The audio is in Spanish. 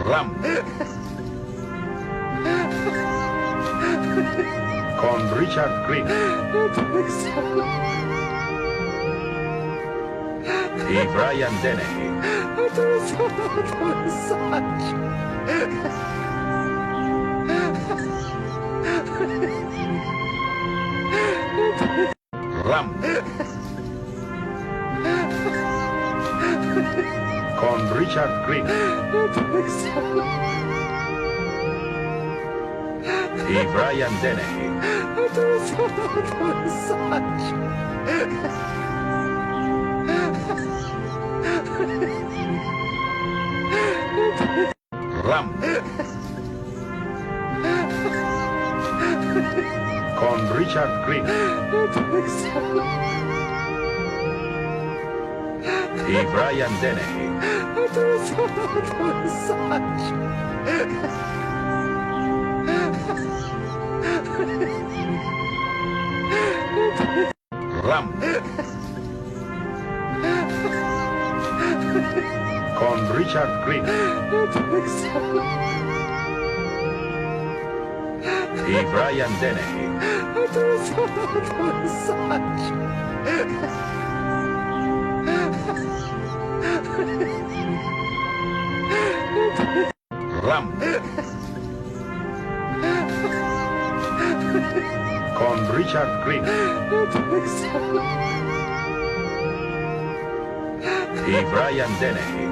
Ram. Con Richard Green y Brian Dennehy. Ram. Con Richard Green y Brian Dennehy. Ram. Con Richard Green y Brian Dennehy. Ram. Con Richard Green y Brian Dennehy. Ram. Con Richard Green y Brian Dennehy.